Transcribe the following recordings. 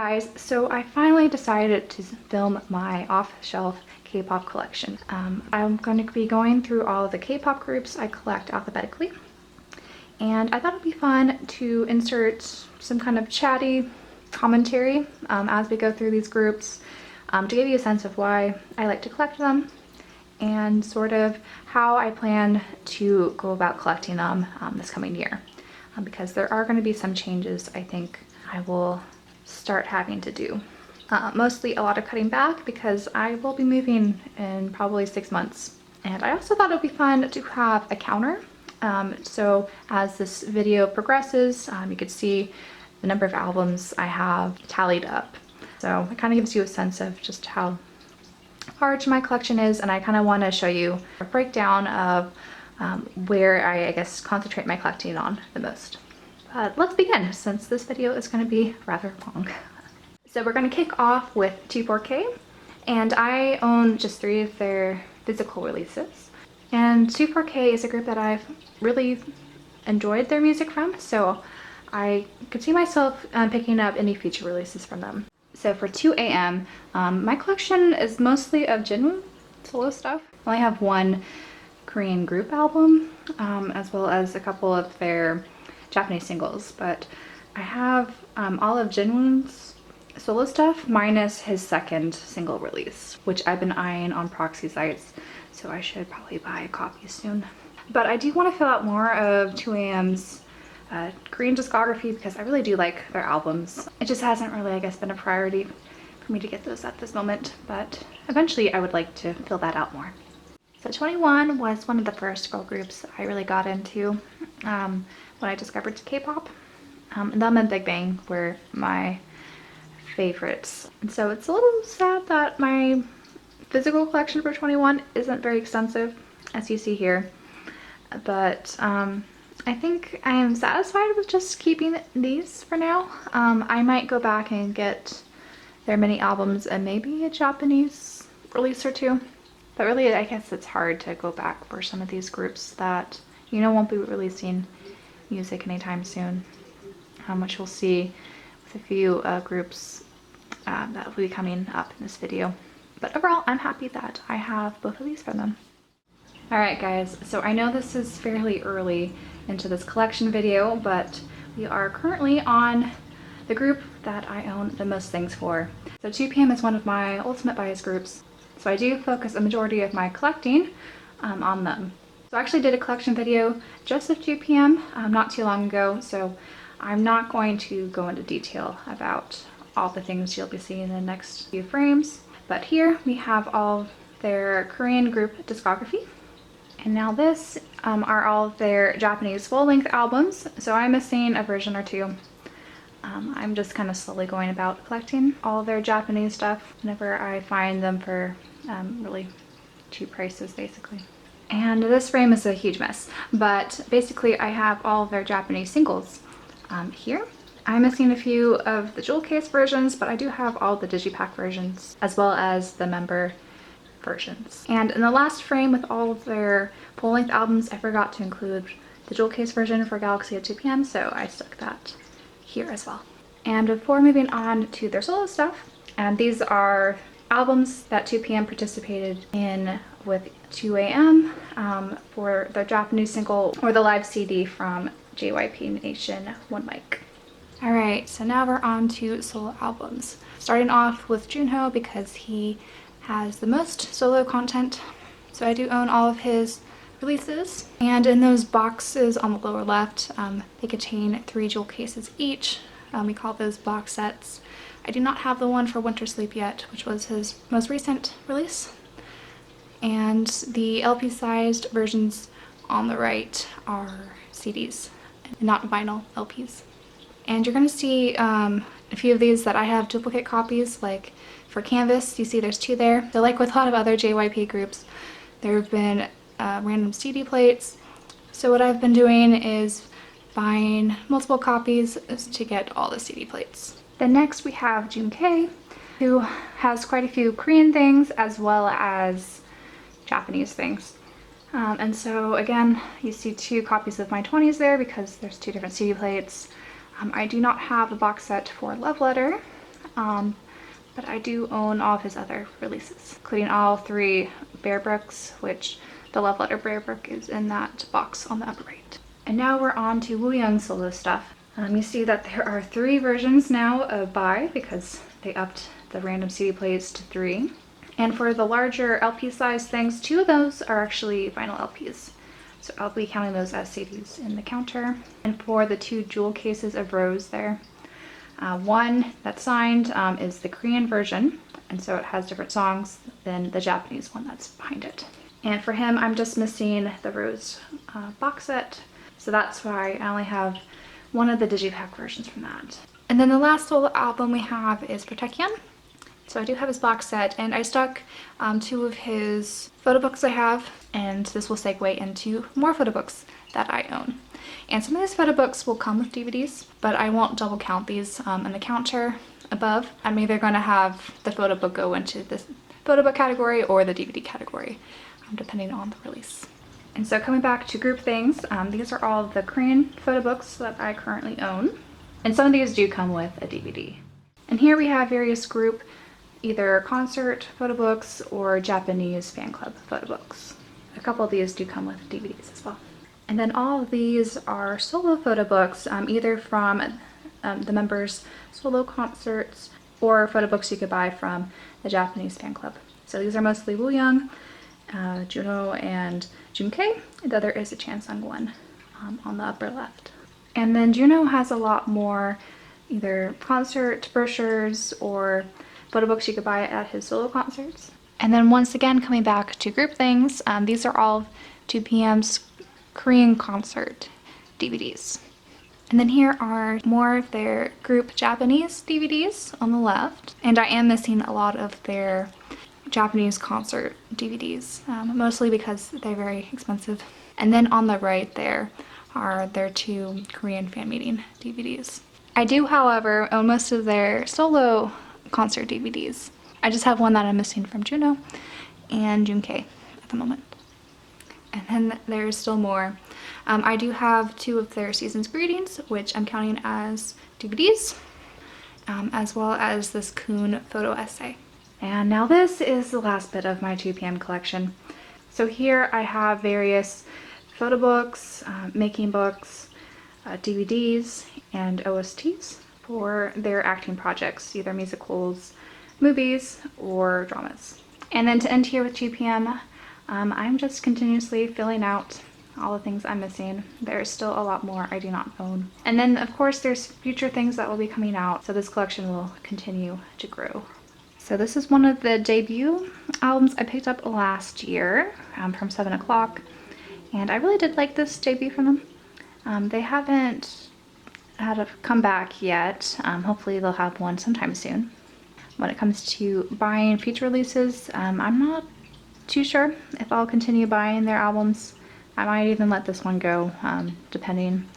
guys, so I finally decided to film my off-shelf K-pop collection. I'm going to be going through all of the K-pop groups I collect alphabetically, and I thought it'd be fun to insert some kind of chatty commentary as we go through these groups to give you a sense of why I like to collect them and sort of how I plan to go about collecting them this coming year, because there are going to be some changes I think I will start having to do. Mostly a lot of cutting back because I will be moving in probably 6 months. And I also thought it would be fun to have a counter. So as this video progresses, you could see the number of albums I have tallied up. So it kind of gives you a sense of just how large my collection is, and I kind of want to show you a breakdown of where I guess concentrate my collecting on the most. Let's begin, since this video is going to be rather long. So we're going to kick off with 24K, and I own just 3 of their physical releases. And 24K is a group that I've really enjoyed their music from, so I could see myself picking up any future releases from them. So for 2AM, my collection is mostly of Jinwoo solo stuff. I only have 1 Korean group album, as well as a couple of their Japanese singles, but I have all of Jinwoo's solo stuff minus his 2nd single release, which I've been eyeing on proxy sites, so I should probably buy a copy soon. But I do want to fill out more of 2AM's Korean discography because I really do like their albums. It just hasn't really, I guess, been a priority for me to get those at this moment, but eventually I would like to fill that out more. So 21 was one of the first girl groups I really got into when I discovered K-pop. Them and BIGBANG were my favorites. And so it's a little sad that my physical collection for 21 isn't very extensive, as you see here. But I think I am satisfied with just keeping these for now. I might go back and get their mini albums and maybe a Japanese release or 2. But really, I guess it's hard to go back for some of these groups that, you know, won't be releasing music anytime soon, which we'll see with a few groups that will be coming up in this video. But overall, I'm happy that I have both of these from them. Alright guys, so I know this is fairly early into this collection video, but we are currently on the group that I own the most things for. So 2PM is one of my ultimate bias groups, so I do focus a majority of my collecting on them. So I actually did a collection video just of 2PM not too long ago, so I'm not going to go into detail about all the things you'll be seeing in the next few frames. But here we have all their Korean group discography. And now this are all of their Japanese full-length albums, so I'm missing a version or 2. I'm just kind of slowly going about collecting all their Japanese stuff whenever I find them for really cheap prices, basically. And this frame is a huge mess, but basically I have all of their Japanese singles here. I'm missing a few of the jewel case versions, but I do have all the digipack versions as well as the member versions. And in the last frame with all of their full-length albums, I forgot to include the jewel case version for Galaxy at 2PM, so I stuck that here as well. And before moving on to their solo stuff, and these are albums that 2PM participated in with 2AM for their Japanese single or the live CD from JYP Nation One Mic. Alright, so now we're on to solo albums. Starting off with Junho because he has the most solo content. So I do own all of his releases. And in those boxes on the lower left, they contain 3 jewel cases each. We call those box sets. I do not have the one for Winter Sleep yet, which was his most recent release. And the LP-sized versions on the right are CDs, not vinyl LPs. And you're going to see a few of these that I have duplicate copies, like for Canvas, you see there's 2 there. So like with a lot of other JYP groups, there have been random CD plates. So what I've been doing is buying multiple copies to get all the CD plates. Then next we have Jun-K, who has quite a few Korean things as well as Japanese things. And so again, you see 2 copies of my 20s there because there's 2 different CD plates. I do not have a box set for Love Letter, but I do own all of his other releases, including all 3 Bear Brooks, which the Love Letter Bear Brook is in that box on the upper right. And now we're on to Wooyoung's solo stuff. You see that there are 3 versions now of Bye because they upped the random CD plays to 3. And for the larger LP size things, 2 of those are actually vinyl LPs. So I'll be counting those as CDs in the counter. And for the 2 jewel cases of Rose there, one that's signed is the Korean version, and so it has different songs than the Japanese one that's behind it. And for him, I'm just missing the Rose box set, so that's why I only have one of the digipack versions from that. And then the last solo album we have is for Taecyeon. So I do have his box set, and I stuck 2 of his photo books I have, and this will segue into more photo books that I own. And some of these photo books will come with DVDs, but I won't double count these in the counter above. I'm either going to have the photo book go into this photo book category or the DVD category, depending on the release. And so coming back to group things, these are all of the Korean photo books that I currently own. And some of these do come with a DVD. And here we have various group, either concert photo books or Japanese fan club photo books. A couple of these do come with DVDs as well. And then all of these are solo photo books, either from the members' solo concerts or photo books you could buy from the Japanese fan club. So these are mostly Wooyoung, Juno, and Junkei. The other is a Chansung one on the upper left. And then Juno has a lot more either concert brochures or photo books you could buy at his solo concerts. And then once again, coming back to group things, these are all 2PM's Korean concert DVDs. And then here are more of their group Japanese DVDs on the left. And I am missing a lot of their Japanese concert DVDs, mostly because they're very expensive. And then on the right there are their 2 Korean fan meeting DVDs. I do, however, own most of their solo concert DVDs. I just have one that I'm missing from Juno and Junkei at the moment. And then there's still more. I do have 2 of their Season's Greetings, which I'm counting as DVDs, as well as this Kun photo essay. And now this is the last bit of my 2PM collection. So here I have various photo books, making books, DVDs, and OSTs for their acting projects, either musicals, movies, or dramas. And then to end here with 2PM, I'm just continuously filling out all the things I'm missing. There's still a lot more I do not own. And then of course there's future things that will be coming out, so this collection will continue to grow. So this is one of the debut albums I picked up last year from 7 o'clock, and I really did like this debut from them. They haven't had a comeback yet. Hopefully they'll have one sometime soon. When it comes to buying future releases, I'm not too sure if I'll continue buying their albums. I might even let this one go, depending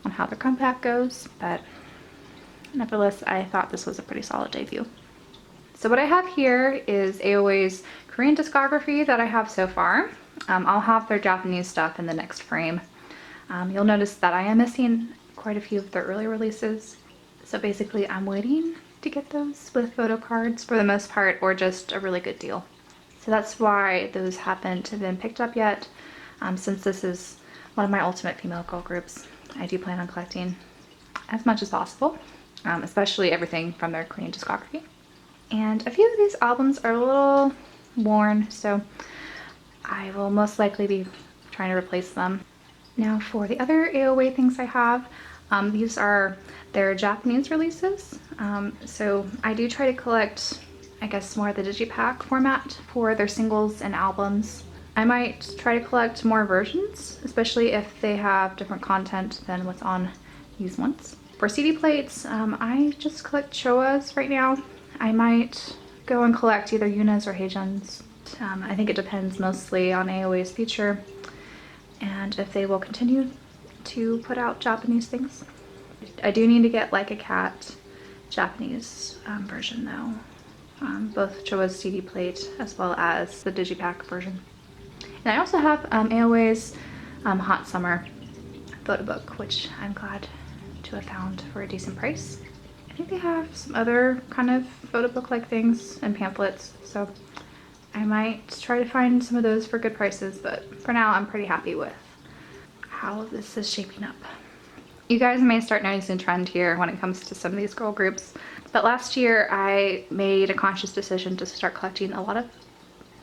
on how their comeback goes, but nevertheless, I thought this was a pretty solid debut. So what I have here is AOA's Korean discography that I have so far. I'll have their Japanese stuff in the next frame. You'll notice that I am missing quite a few of their early releases. So basically I'm waiting to get those with photo cards for the most part, or just a really good deal. So that's why those haven't been picked up yet. Since this is one of my ultimate female girl groups, I do plan on collecting as much as possible, especially everything from their Korean discography. And a few of these albums are a little worn, so I will most likely be trying to replace them. Now for the other AOA things I have, these are their Japanese releases. So I do try to collect, I guess, more of the digipack format for their singles and albums. I might try to collect more versions, especially if they have different content than what's on these ones. For CD plates, I just collect Showas right now. I might go and collect either Yuna's or Heijun's. I think it depends mostly on AOA's future and if they will continue to put out Japanese things. I do need to get Like a Cat Japanese version though. Both Showa's CD plate as well as the digipack version. And I also have AOA's Hot Summer photo book, which I'm glad to have found for a decent price. I think they have some other kind of photo book-like things and pamphlets, so I might try to find some of those for good prices, but for now I'm pretty happy with how this is shaping up. You guys may start noticing a trend here when it comes to some of these girl groups, but last year I made a conscious decision to start collecting a lot of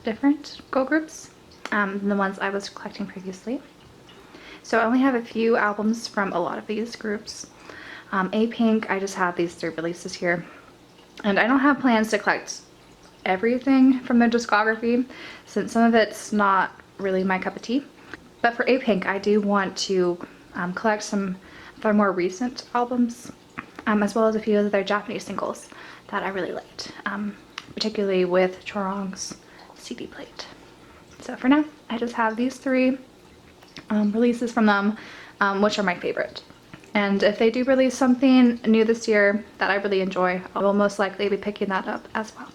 different girl groups than the ones I was collecting previously. So I only have a few albums from a lot of these groups. A.Pink, I just have these 3 releases here, and I don't have plans to collect everything from their discography since some of it's not really my cup of tea. But for A.Pink, I do want to collect some of their more recent albums, as well as a few of their Japanese singles that I really liked, particularly with Chorong's CD plate. So for now, I just have these 3 releases from them, which are my favorite. And if they do release something new this year that I really enjoy, I will most likely be picking that up as well.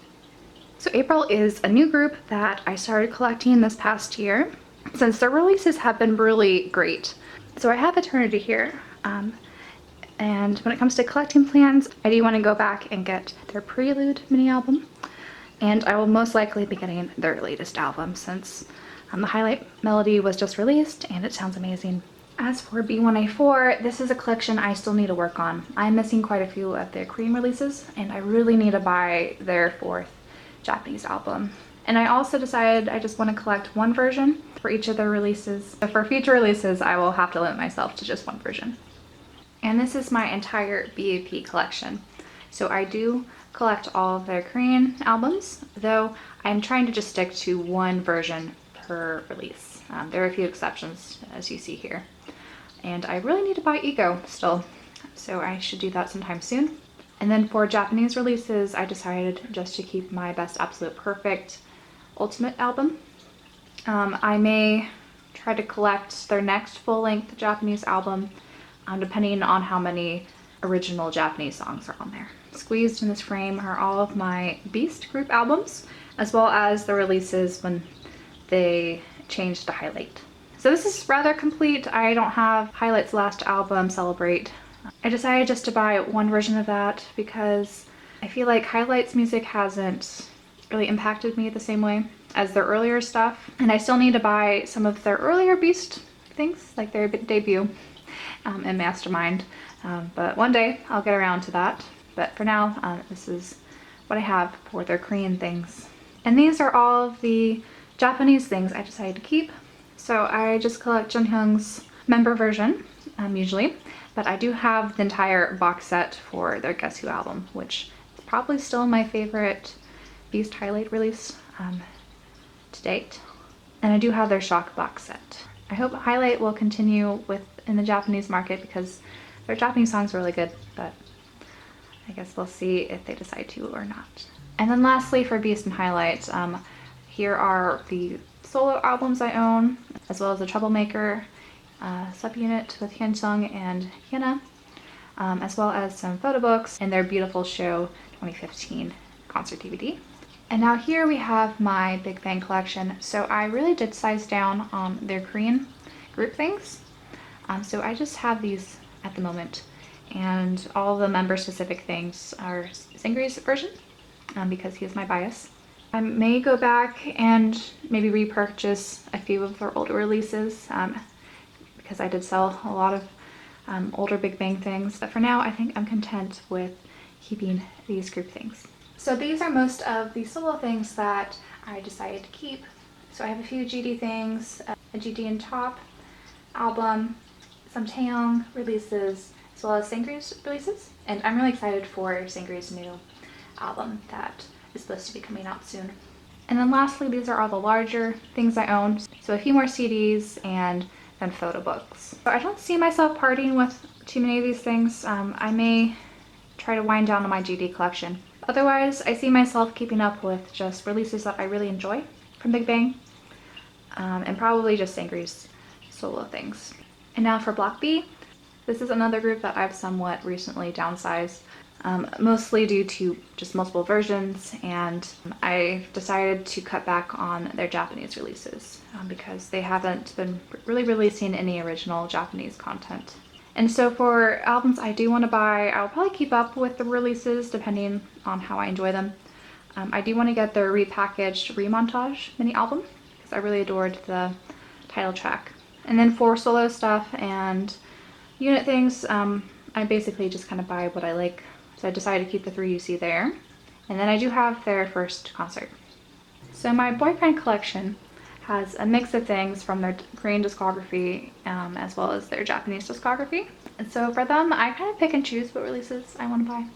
So April is a new group that I started collecting this past year, since their releases have been really great. So I have Eternity here, and when it comes to collecting plans, I do want to go back and get their Prelude mini album, and I will most likely be getting their latest album since the highlight melody was just released and it sounds amazing. As for B.A.P, this is a collection I still need to work on. I'm missing quite a few of their Korean releases, and I really need to buy their 4th Japanese album. And I also decided I just want to collect 1 version for each of their releases. So for future releases, I will have to limit myself to just 1 version. And this is my entire B.A.P collection. So I do collect all of their Korean albums, though I'm trying to just stick to 1 version per release. There are a few exceptions, as you see here. And I really need to buy EGO still, so I should do that sometime soon. And then for Japanese releases, I decided just to keep my Best Absolute Perfect Ultimate album. I may try to collect their next full-length Japanese album, depending on how many original Japanese songs are on there. Squeezed in this frame are all of my Beast group albums, as well as the releases when they changed the highlight. So this is rather complete. I don't have Highlight's last album, Celebrate. I decided just to buy 1 version of that because I feel like Highlight's music hasn't really impacted me the same way as their earlier stuff. And I still need to buy some of their earlier Beast things, like their debut and Mastermind. But one day I'll get around to that. But for now, this is what I have for their Korean things. And these are all of the Japanese things I decided to keep. So I just collect Junghyun's member version, usually, but I do have the entire box set for their Guess Who album, which is probably still my favorite Beast highlight release to date. And I do have their Shock box set. I hope Highlight will continue in the Japanese market because their Japanese songs are really good, but I guess we'll see if they decide to or not. And then lastly, for Beast and Highlight, here are the solo albums I own, as well as the Troublemaker subunit with Hyunsung and Hyuna, as well as some Photobooks and their Beautiful Show 2015 concert DVD. And now here we have my Big Bang collection. So I really did size down on their Korean group things. So I just have these at the moment, and all the member specific things are Seungri's version because he is my bias. I may go back and maybe repurchase a few of their older releases because I did sell a lot of older Big Bang things. But for now, I think I'm content with keeping these group things. So these are most of the solo things that I decided to keep. So I have a few GD things, a GD and Top album, some Taeyong releases, as well as Seungri's releases. And I'm really excited for Seungri's new album that is supposed to be coming out soon. And then lastly, these are all the larger things I own. So a few more CDs and then photo books. So I don't see myself parting with too many of these things. I may try to wind down on my GD collection. Otherwise, I see myself keeping up with just releases that I really enjoy from Big Bang, and probably just Seungri's solo things. And now for Block B. This is another group that I've somewhat recently downsized, mostly due to just multiple versions, and I decided to cut back on their Japanese releases because they haven't been really releasing any original Japanese content. And so for albums I do want to buy, I'll probably keep up with the releases depending on how I enjoy them. I do want to get their repackaged remontage mini album because I really adored the title track. And then for solo stuff and unit things, I basically just kind of buy what I like. So I decided to keep the 3 you see there. And then I do have their first concert. So my boyfriend collection has a mix of things from their Korean discography as well as their Japanese discography. And so for them, I kind of pick and choose what releases I want to buy.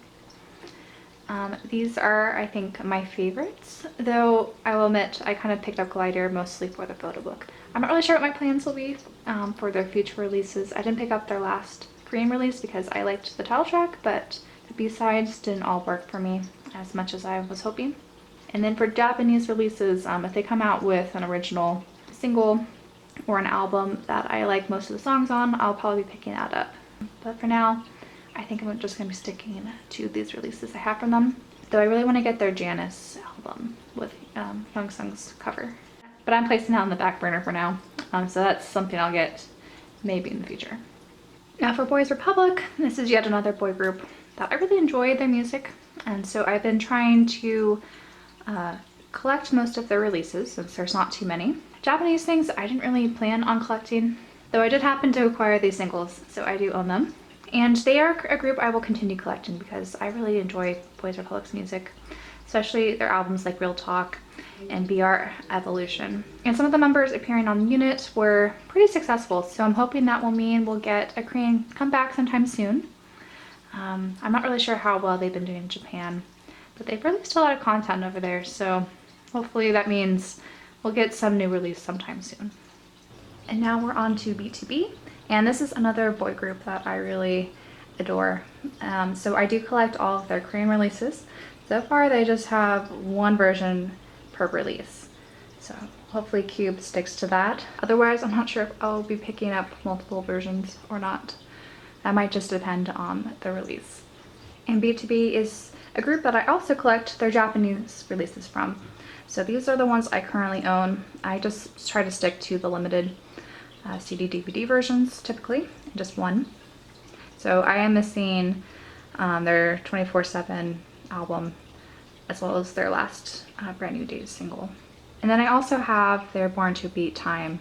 These are, I think, my favorites, though I will admit I kind of picked up Glider mostly for the Photobook. I'm not really sure what my plans will be for their future releases. I didn't pick up their last Korean release because I liked the title track, but the B-sides didn't all work for me as much as I was hoping. And then for Japanese releases, if they come out with an original single or an album that I like most of the songs on, I'll probably be picking that up. But for now, I think I'm just going to be sticking to these releases I have from them. Though I really want to get their Janice album with Young Sung's cover. But I'm placing that on the back burner for now, so that's something I'll get maybe in the future. Now for Boys Republic, this is yet another boy group that I really enjoy their music, and so I've been trying to collect most of their releases since there's not too many. Japanese things I didn't really plan on collecting, though I did happen to acquire these singles, so I do own them. And they are a group I will continue collecting because I really enjoy Boys Republic's music, especially their albums like Real Talk and BR Evolution. And some of the members appearing on Unit were pretty successful, so I'm hoping that will mean we'll get a Korean comeback sometime soon. I'm not really sure how well they've been doing in Japan, but they've released a lot of content over there, so hopefully that means we'll get some new release sometime soon. And now we're on to B2B, and this is another boy group that I really adore. So I do collect all of their Korean releases. So far they just have one version per release, so hopefully Cube sticks to that. Otherwise, I'm not sure if I'll be picking up multiple versions or not. That might just depend on the release. And B2B is a group that I also collect their Japanese releases from. So these are the ones I currently own. I just try to stick to the limited CD DVD versions typically, just one. So I am missing their 24/7 album as well as their last Brand New Days single. And then I also have their Born to Beat Time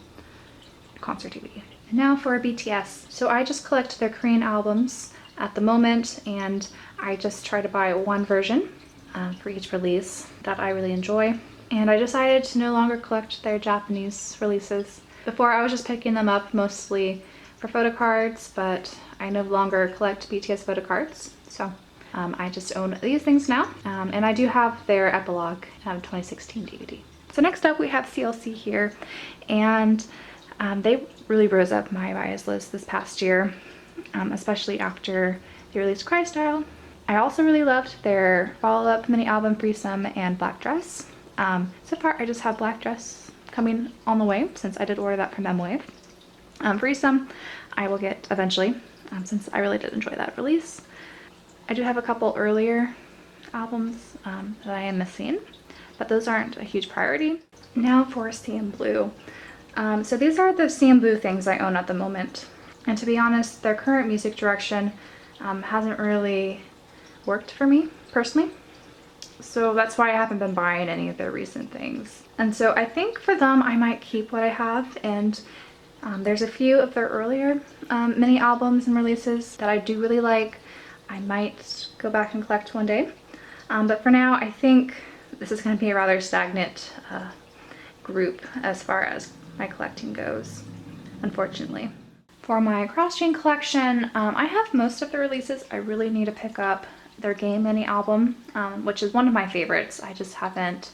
concert DVD. And now for BTS. So I just collect their Korean albums at the moment, and I just try to buy one version for each release that I really enjoy. And I decided to no longer collect their Japanese releases. Before I was just picking them up mostly for photo cards, but I no longer collect BTS photo cards. So I just own these things now, and I do have their Epilogue 2016 DVD. So next up we have CLC here, and they really rose up my bias list this past year, especially after they released Cry Style. I also really loved their follow-up mini album Threesome and Black Dress. So far I just have Black Dress coming on the way since I did order that from M-Wave. Threesome I will get eventually since I really did enjoy that release. I do have a couple earlier albums that I am missing, but those aren't a huge priority. Now for CNBLUE. So these are the CNBLUE things I own at the moment. And to be honest, their current music direction hasn't really worked for me personally. So that's why I haven't been buying any of their recent things. And so I think for them, I might keep what I have. And there's a few of their earlier mini albums and releases that I do really like. I might go back and collect one day. But for now, I think this is going to be a rather stagnant group as far as my collecting goes, unfortunately. For my cross-chain collection, I have most of the releases. I really need to pick up their Game mini album, which is one of my favorites. I just haven't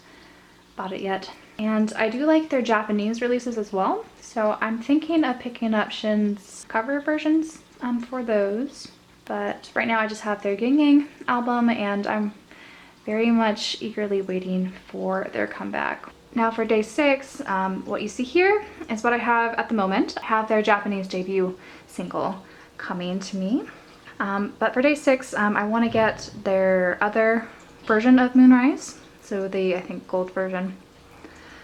bought it yet. And I do like their Japanese releases as well. So I'm thinking of picking up Shin's cover versions for those. But right now I just have their Gang album, and I'm very much eagerly waiting for their comeback. Now for day 6, what you see here is what I have at the moment. I have their Japanese debut single coming to me. But for day 6, I want to get their other version of Moonrise. So the, I think, gold version.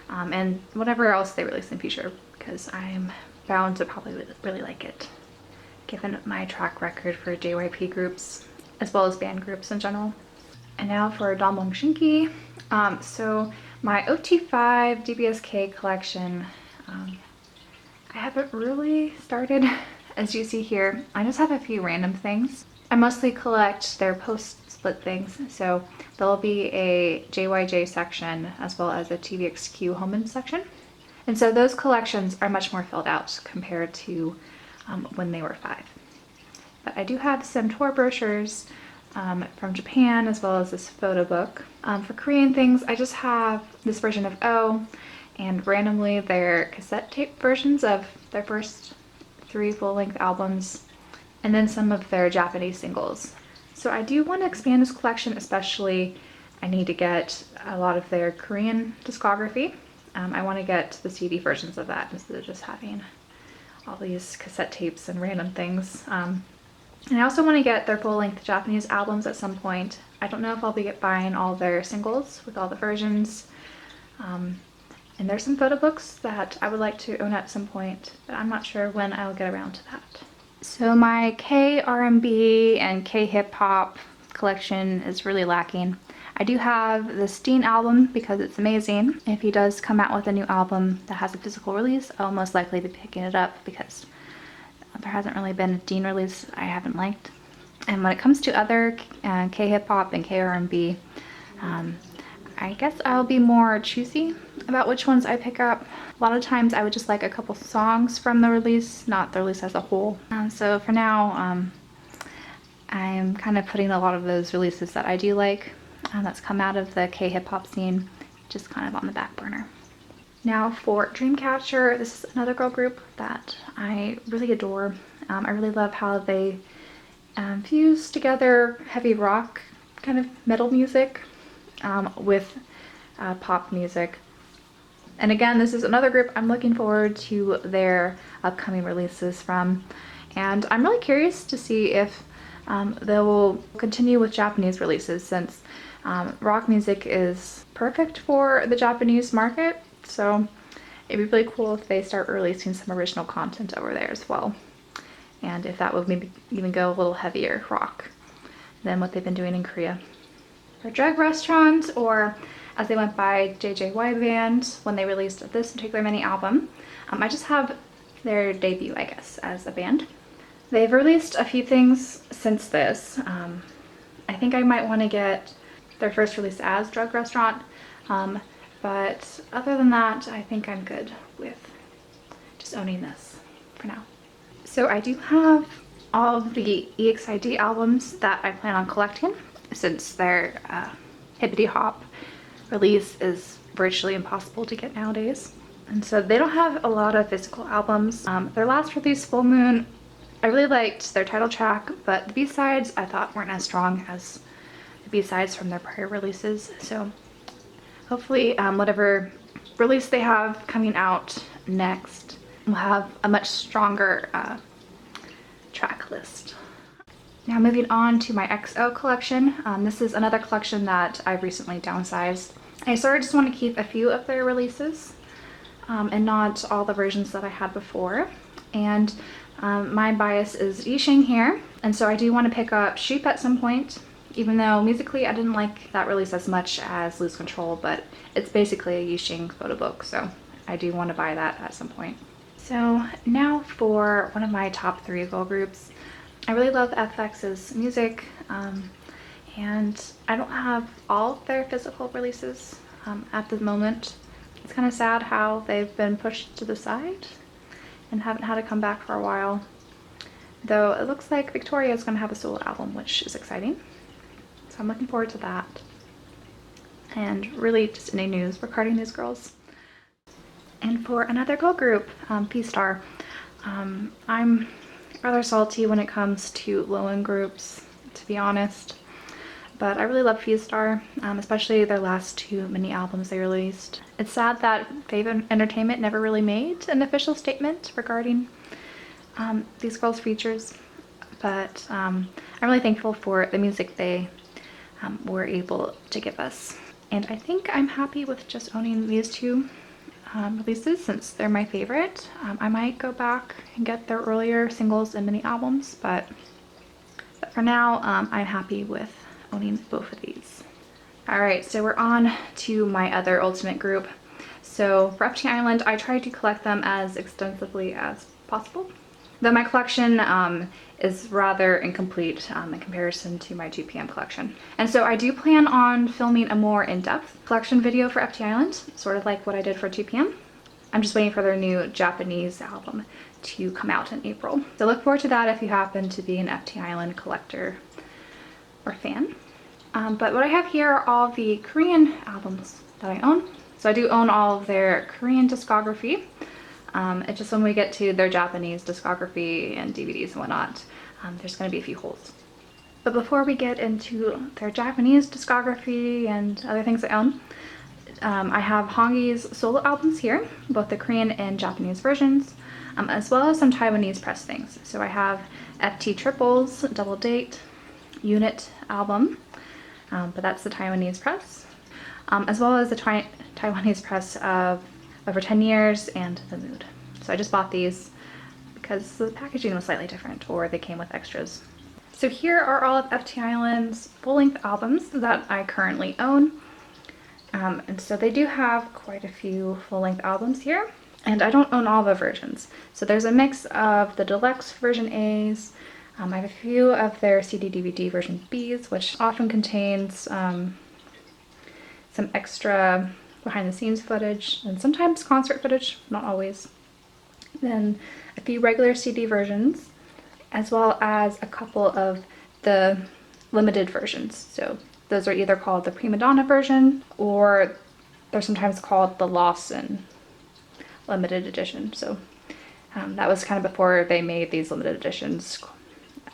And whatever else they release in the future, because I'm bound to probably really like it. given my track record for JYP groups, as well as band groups in general. And now for Donbong. So my OT5 DBSK collection, I haven't really started. As you see here, I just have a few random things. I mostly collect their post-split things, so there'll be a JYJ section as well as a TVXQ Homan section. And so those collections are much more filled out compared to when they were 5. But I do have some tour brochures from Japan as well as this photo book. For Korean things, I just have this version of O and randomly their cassette tape versions of their first 3 full-length albums, and then some of their Japanese singles. So I do want to expand this collection, especially I need to get a lot of their Korean discography. I want to get the CD versions of that instead of just having all these cassette tapes and random things. And I also want to get their full-length Japanese albums at some point. I don't know if I'll be buying all their singles with all the versions. And there's some photo books that I would like to own at some point, but I'm not sure when I'll get around to that. So my K-R&B and K-hip-hop collection is really lacking. I do have the Steen album because it's amazing. If he does come out with a new album that has a physical release, I'll most likely be picking it up because there hasn't really been a Steen release I haven't liked. And when it comes to other K-hip-hop and K-R&B, I guess I'll be more choosy about which ones I pick up. A lot of times I would just like a couple songs from the release, not the release as a whole. So for now, I'm kind of putting a lot of those releases that I do like that's come out of the K-hip-hop scene just kind of on the back burner. Now for Dreamcatcher, this is another girl group that I really adore. I really love how they fuse together heavy rock kind of metal music with pop music. And again, this is another group I'm looking forward to their upcoming releases from. And I'm really curious to see if they will continue with Japanese releases, since rock music is perfect for the Japanese market. So it'd be really cool if they start releasing some original content over there as well. And if that would maybe even go a little heavier rock than what they've been doing in Korea. For Drug Restaurant, or as they went by JJY Band when they released this particular mini album, I just have their debut, I guess, as a band. They've released a few things since this. I think I might want to get their first release as Drug Restaurant, but other than that, I think I'm good with just owning this for now. So I do have all of the EXID albums that I plan on collecting, since their hippity hop release is virtually impossible to get nowadays. And so they don't have a lot of physical albums. Their last release, Full Moon, I really liked their title track, but the B-sides I thought weren't as strong as the B-sides from their prior releases. So hopefully whatever release they have coming out next will have a much stronger track list. Now moving on to my XO collection. This is another collection that I've recently downsized. I sort of just want to keep a few of their releases and not all the versions that I had before. And my bias is Yixing here, and so I do want to pick up Sheep at some point, even though musically I didn't like that release as much as Lose Control, but it's basically a Yixing photo book, so I do want to buy that at some point. So now for one of my top 3 girl groups. I really love FX's music, and I don't have all of their physical releases at the moment. It's kind of sad how they've been pushed to the side and haven't had a comeback for a while. Though it looks like Victoria is going to have a solo album, which is exciting. So I'm looking forward to that. And really just any news regarding these girls. And for another girl group, FIESTAR, I'm rather salty when it comes to low-end groups, to be honest. But I really love FIESTAR, especially their last 2 mini albums they released. It's sad that Fave Entertainment never really made an official statement regarding these girls' features, but I'm really thankful for the music they were able to give us. And I think I'm happy with just owning these 2 releases since they're my favorite. I might go back and get their earlier singles and mini albums, but for now, I'm happy with owning both of these. Alright, so we're on to my other ultimate group. So for FT Island, I tried to collect them as extensively as possible, though my collection is rather incomplete in comparison to my 2PM collection. And so I do plan on filming a more in-depth collection video for FT Island, sort of like what I did for 2PM. I'm just waiting for their new Japanese album to come out in April. So look forward to that if you happen to be an FT Island collector or fan. But what I have here are all the Korean albums that I own. So I do own all of their Korean discography. It's just when we get to their Japanese discography and DVDs and whatnot, there's going to be a few holes. But before we get into their Japanese discography and other things I own, I have Hongyi's solo albums here, both the Korean and Japanese versions, as well as some Taiwanese press things. So I have FT Triple's Double Date Unit album, but that's the Taiwanese press, as well as the Taiwanese press of Over 10 Years and The Mood. So I just bought these because the packaging was slightly different, or they came with extras. So here are all of FT Island's full-length albums that I currently own. And so they do have quite a few full-length albums here, and I don't own all the versions. So there's a mix of the deluxe version A's. I have a few of their CD/DVD version B's, which often contains some extra behind-the-scenes footage and sometimes concert footage, not always. Then a few regular CD versions, as well as a couple of the limited versions. So those are either called the Prima Donna version, or they're sometimes called the Lawson limited edition. So that was kind of before they made these limited editions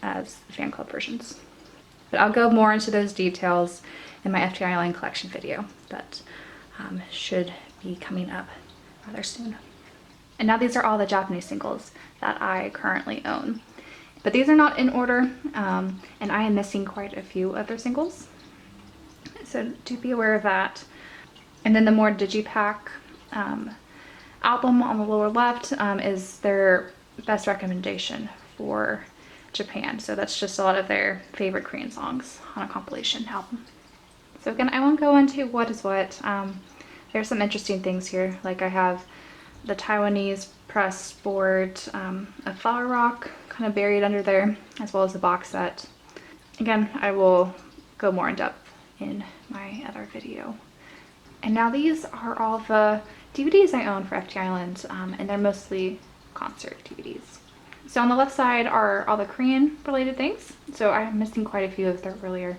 as fan club versions. But I'll go more into those details in my FT Island collection video that should be coming up rather soon. And now these are all the Japanese singles that I currently own. But these are not in order, and I am missing quite a few other singles. So do be aware of that. And then the more digipack album on the lower left is their best recommendation for Japan. So that's just a lot of their favorite Korean songs on a compilation album. So again, I won't go into what is what. There's some interesting things here. Like I have the Taiwanese press board of Flower Rock kind of buried under there, as well as the box set. Again, I will go more in depth in my other video. And now these are all the DVDs I own for FT Island, and they're mostly concert DVDs. So on the left side are all the Korean related things. So I'm missing quite a few of their earlier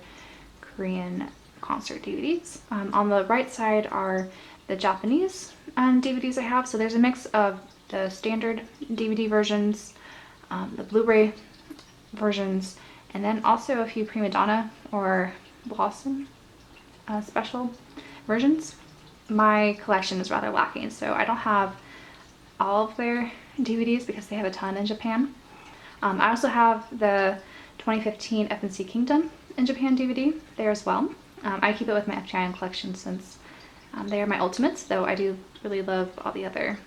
Korean concert DVDs. On the right side are the Japanese DVDs I have. So there's a mix of the standard DVD versions, the Blu-ray versions, and then also a few Prima Donna or Blossom special versions. My collection is rather lacking, so I don't have all of their DVDs because they have a ton in Japan. I also have the 2015 FNC Kingdom in Japan DVD there as well. I keep it with my FT Island collection since they are my ultimates, though I do really love all the other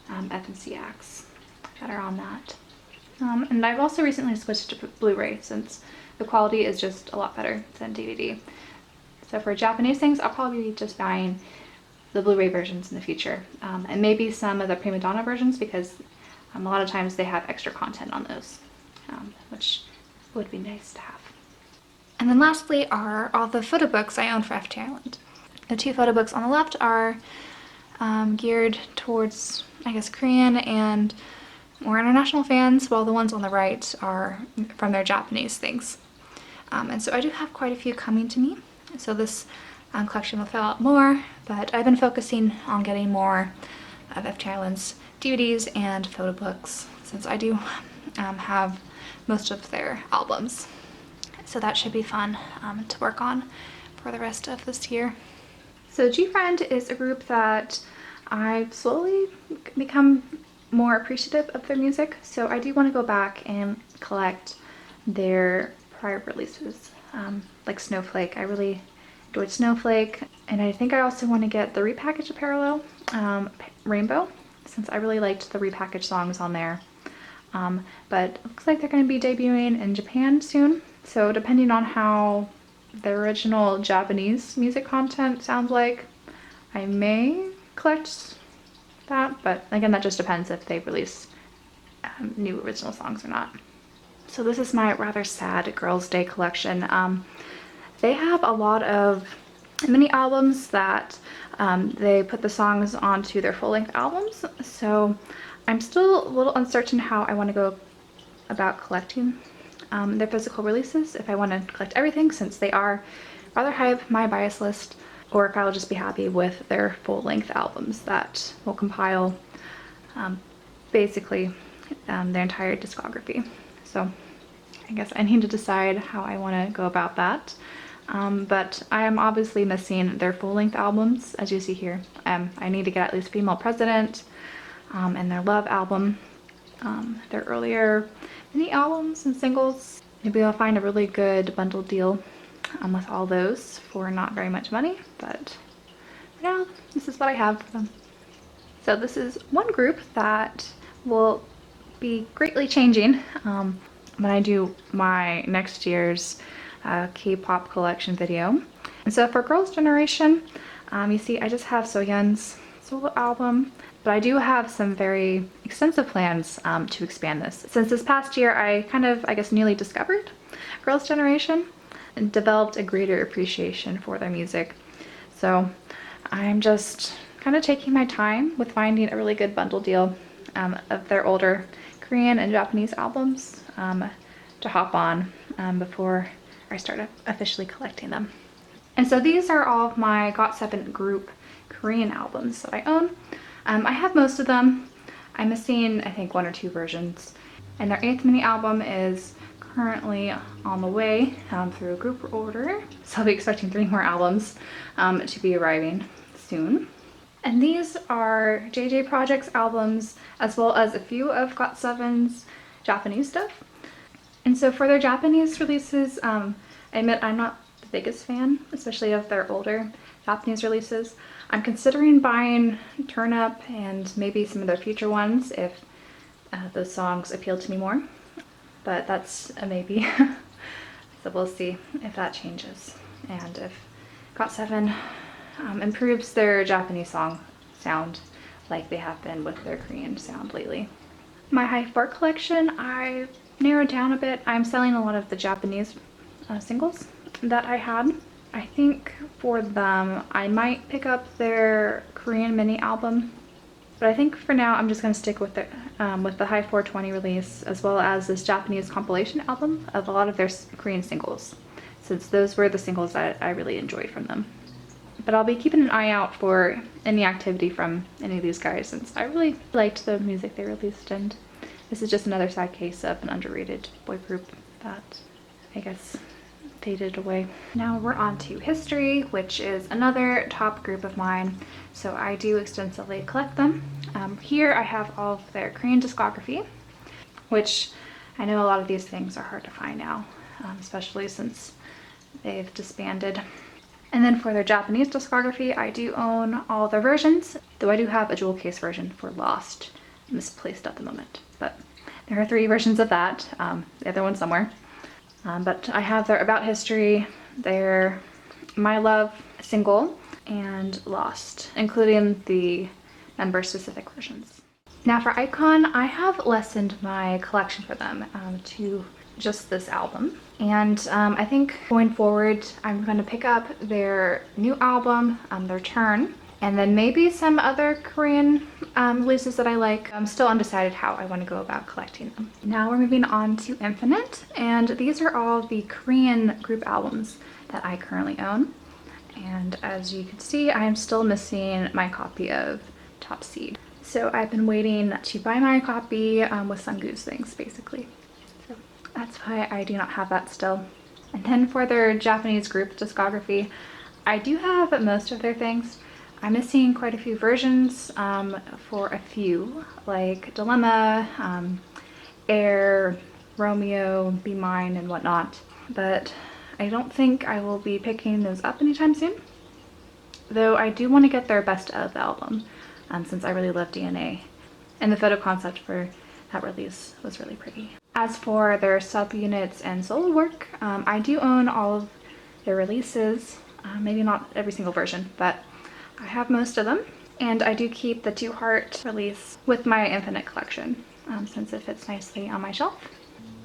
FNC acts that are on that. And I've also recently switched to Blu-ray since the quality is just a lot better than DVD. So for Japanese things, I'll probably be just buying the Blu-ray versions in the future, and maybe some of the Prima Donna versions, because a lot of times they have extra content on those, which would be nice to have. And then lastly are all the photo books I own for FT Island. The two photo books on the left are geared towards, I guess, Korean and more international fans, while the ones on the right are from their Japanese things. And so I do have quite a few coming to me. So this collection will fill out more, but I've been focusing on getting more of FT Island's DVDs and photo books, since I do have most of their albums. So that should be fun to work on for the rest of this year. So GFRIEND is a group that I've slowly become more appreciative of their music. So I do want to go back and collect their prior releases, like Snowflake. I really Deutsch Snowflake, and I think I also want to get the repackaged Parallel Rainbow, since I really liked the repackaged songs on there. But it looks like they're going to be debuting in Japan soon, so depending on how the original Japanese music content sounds like, I may collect that, but again, that just depends if they release new original songs or not. So this is my rather sad Girls' Day collection. They have a lot of mini albums that they put the songs onto their full-length albums, so I'm still a little uncertain how I want to go about collecting their physical releases, if I want to collect everything since they are rather high up my bias list, or if I will just be happy with their full-length albums that will compile basically their entire discography. So I guess I need to decide how I want to go about that. But I am obviously missing their full-length albums, as you see here. I need to get at least Female President and their Love album, their earlier mini albums and singles. Maybe I'll find a really good bundle deal with all those for not very much money, but for now, this is what I have for them. So this is one group that will be greatly changing when I do my next year's K-pop collection video. And so for Girls' Generation, you see I just have SOYUN's solo album, but I do have some very extensive plans to expand this. Since this past year, I kind of, I guess, newly discovered Girls' Generation and developed a greater appreciation for their music. So I'm just kind of taking my time with finding a really good bundle deal of their older Korean and Japanese albums to hop on before I start officially collecting them. And so these are all of my GOT7 group Korean albums that I own. I have most of them. I'm missing, I think, 1 or 2 versions. And their 8th mini album is currently on the way through group order. So I'll be expecting 3 more albums to be arriving soon. And these are JJ Project's albums, as well as a few of GOT7's Japanese stuff. And so for their Japanese releases, I admit I'm not the biggest fan, especially of their older Japanese releases. I'm considering buying Turn Up and maybe some of their future ones if those songs appeal to me more, but that's a maybe. So we'll see if that changes and if GOT7 improves their Japanese song sound like they have been with their Korean sound lately. My HYBE collection, I narrowed down a bit. I'm selling a lot of the Japanese singles that I had. I think for them, I might pick up their Korean mini album, but I think for now I'm just going to stick with the High 420 release, as well as this Japanese compilation album of a lot of their Korean singles, since those were the singles that I really enjoyed from them. But I'll be keeping an eye out for any activity from any of these guys, since I really liked the music they released, and this is just another sad case of an underrated boy group that I guess faded away. Now we're on to History, which is another top group of mine, so I do extensively collect them. Here I have all of their Korean discography, which I know a lot of these things are hard to find now, especially since they've disbanded. And then for their Japanese discography, I do own all their versions, though I do have a jewel case version for Lost, misplaced at the moment. But there are 3 versions of that, the other one somewhere. But I have their About History, their My Love single, and Lost, including the member-specific versions. Now for IKON, I have lessened my collection for them to just this album. And I think going forward, I'm going to pick up their new album, their Turn, and then maybe some other Korean releases that I like. I'm still undecided how I want to go about collecting them. Now we're moving on to Infinite, and these are all the Korean group albums that I currently own. And as you can see, I am still missing my copy of Top Seed. So I've been waiting to buy my copy with some goose things, basically. So that's why I do not have that still. And then for their Japanese group discography, I do have most of their things. I'm missing quite a few versions for a few, like Dilemma, Air, Romeo, Be Mine, and whatnot. But I don't think I will be picking those up anytime soon, though I do want to get their best of the album since I really love DNA, and the photo concept for that release was really pretty. As for their subunits and solo work, I do own all of their releases, maybe not every single version, but I have most of them, and I do keep the 2 Heart release with my Infinite collection since it fits nicely on my shelf.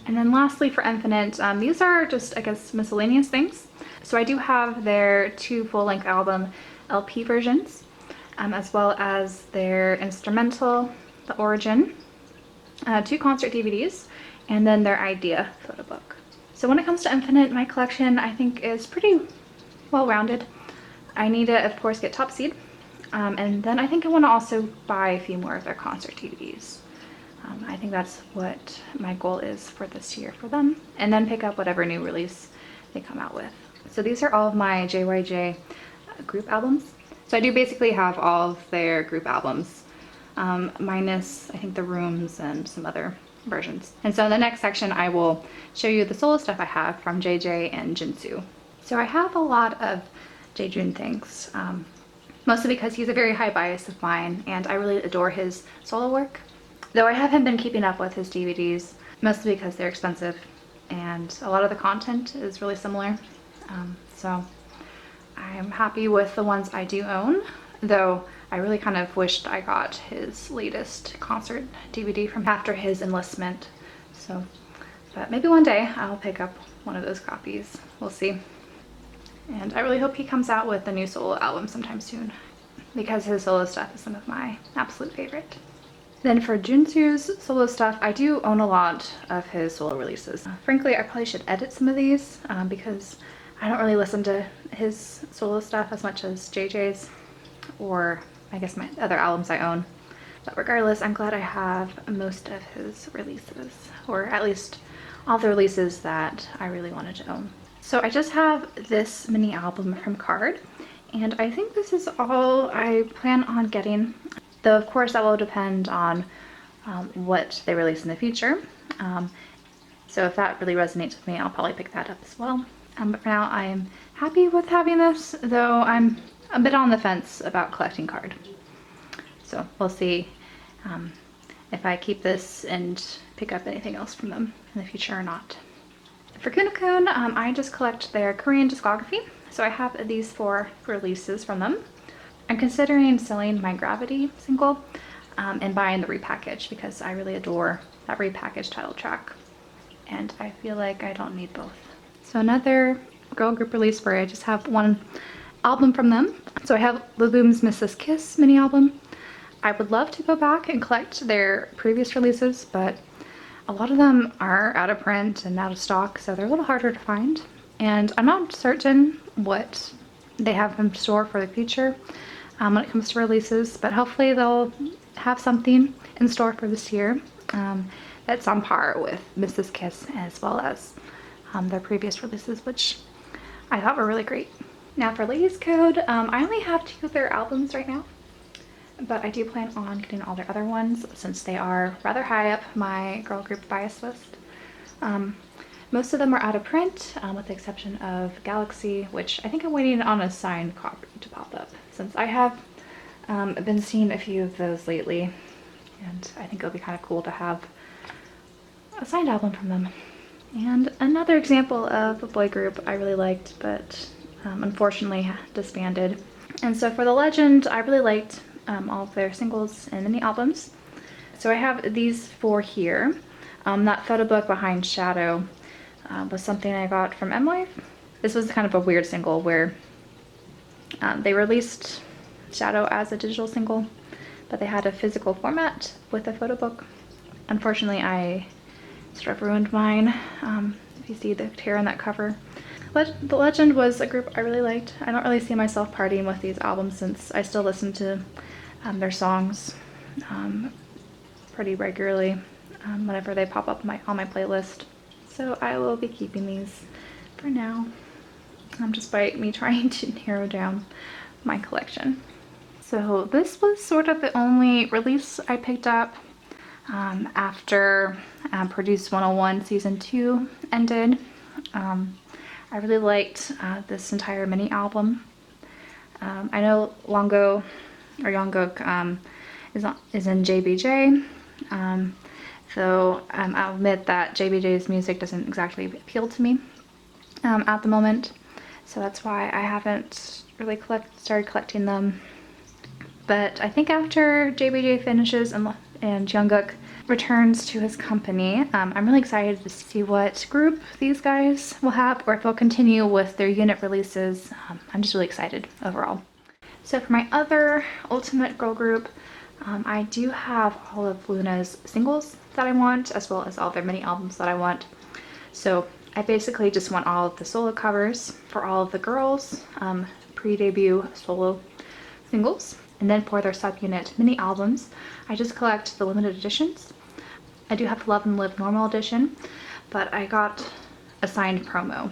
And then lastly for Infinite, these are just, I guess, miscellaneous things. So I do have their 2 full-length album LP versions, as well as their instrumental, The Origin, 2 concert DVDs, and then their Idea photo book. So when it comes to Infinite, my collection I think is pretty well-rounded. I need to, of course, get Top Seed, and then I think I want to also buy a few more of their concert DVDs. I think that's what my goal is for this year for them, and then pick up whatever new release they come out with. So these are all of my JYJ group albums. So I do basically have all of their group albums, minus I think the Rooms and some other versions. And so in the next section I will show you the solo stuff I have from JJ and Jinsu. So I have a lot of Jaejoon things, mostly because he's a very high bias of mine and I really adore his solo work. Though I haven't been keeping up with his DVDs, mostly because they're expensive and a lot of the content is really similar. So I'm happy with the ones I do own, though I really kind of wished I got his latest concert DVD from after his enlistment. So, but maybe one day I'll pick up one of those copies. We'll see. And I really hope he comes out with a new solo album sometime soon, because his solo stuff is some of my absolute favorite. Then for Junsu's solo stuff, I do own a lot of his solo releases. Frankly, I probably should edit some of these because I don't really listen to his solo stuff as much as JJ's, or I guess my other albums I own. But regardless, I'm glad I have most of his releases, or at least all the releases that I really wanted to own. So I just have this mini album from KARD, and I think this is all I plan on getting. Though of course that will depend on what they release in the future. So if that really resonates with me, I'll probably pick that up as well. But for now I am happy with having this, though I'm a bit on the fence about collecting KARD. So we'll see if I keep this and pick up anything else from them in the future or not. For Kunakun, I just collect their Korean discography. So I have these 4 releases from them. I'm considering selling my Gravity single and buying the repackage because I really adore that repackaged title track. And I feel like I don't need both. So another girl group release where I just have 1 album from them. So I have LABOUM's Mrs. Kiss mini album. I would love to go back and collect their previous releases, but a lot of them are out of print and out of stock, so they're a little harder to find. And I'm not certain what they have in store for the future when it comes to releases, but hopefully they'll have something in store for this year that's on par with Mrs. Kiss as well as their previous releases, which I thought were really great. Now for Ladies Code, I only have 2 of their albums right now, but I do plan on getting all their other ones since they are rather high up my girl group bias list. Most of them are out of print, with the exception of Galaxy, which I think I'm waiting on a signed copy to pop up, since I have been seeing a few of those lately, and I think it'll be kind of cool to have a signed album from them. And another example of a boy group I really liked, but unfortunately disbanded. And so for The Legend, I really liked all of their singles and mini albums. So I have these 4 here. That photo book Behind Shadow was something I got from M-Life. This was kind of a weird single where they released Shadow as a digital single, but they had a physical format with a photo book. Unfortunately, I sort of ruined mine. If you see the tear on that cover. The Legend was a group I really liked. I don't really see myself partying with these albums since I still listen to their songs pretty regularly whenever they pop up on my playlist. So I will be keeping these for now, despite me trying to narrow down my collection. So this was sort of the only release I picked up after Produce 101 Season 2 ended. I really liked this entire mini album. I know LONGGUO or Jungkook is in JBJ, so I'll admit that JBJ's music doesn't exactly appeal to me at the moment, so that's why I haven't really started collecting them. But I think after JBJ finishes and Jungkook returns to his company, I'm really excited to see what group these guys will have, or if they'll continue with their unit releases. I'm just really excited overall. So for my other ultimate girl group, I do have all of LOONA's singles that I want, as well as all their mini albums that I want. So I basically just want all of the solo covers for all of the girls, pre-debut solo singles. And then for their subunit mini albums, I just collect the limited editions. I do have the Love and Live normal edition, but I got a signed promo,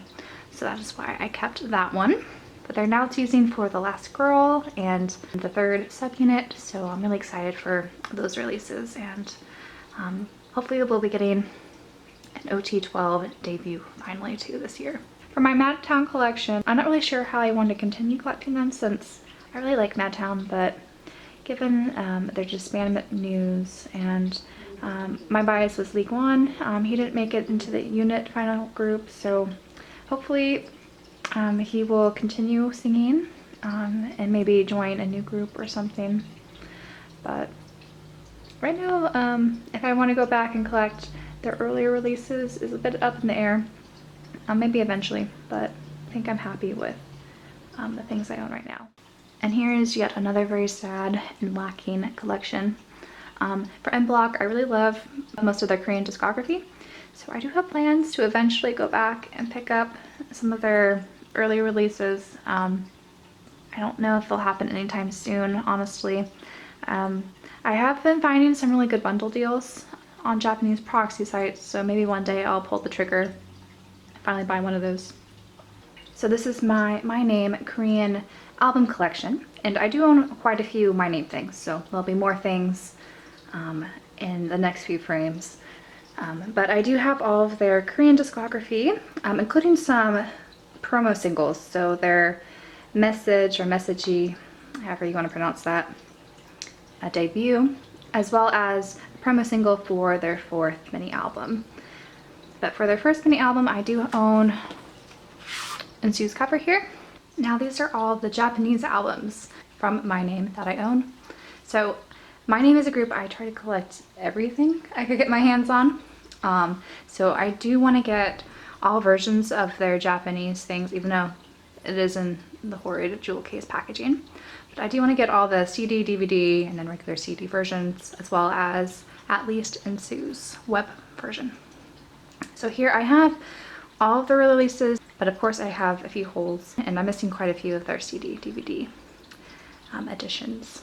so that is why I kept that one. But they're now teasing for The Last Girl and the third subunit, so I'm really excited for those releases, and hopefully we'll be getting an OT12 debut finally too this year. For my MADTOWN collection, I'm not really sure how I want to continue collecting them, since I really like MADTOWN, but given their disbandment news and my bias was League One, he didn't make it into the unit final group, so hopefully he will continue singing and maybe join a new group or something. But right now, if I want to go back and collect their earlier releases is a bit up in the air. Maybe eventually, but I think I'm happy with the things I own right now. And here is yet another very sad and lacking collection. For N.FLYING.NINE, I really love most of their Korean discography, so I do have plans to eventually go back and pick up some of their early releases. I don't know if they'll happen anytime soon, honestly. I have been finding some really good bundle deals on Japanese proxy sites, so maybe one day I'll pull the trigger and finally buy one of those. So this is my MYNAME Korean album collection, and I do own quite a few MYNAME things, so there'll be more things in the next few frames. But I do have all of their Korean discography, including some promo singles, so their Message or Messagey, however you want to pronounce that, a debut, as well as a promo single for their fourth mini album. But for their first mini album, I do own INGUK's cover here. Now these are all the Japanese albums from MYNAME that I own. So MYNAME is a group I try to collect everything I could get my hands on. So I do want to get all versions of their Japanese things, even though it is in the horrid jewel case packaging. But I do want to get all the CD, DVD, and then regular CD versions, as well as at least INGUK's web version. So here I have all of the releases, but of course I have a few holes, and I'm missing quite a few of their CD, DVD editions.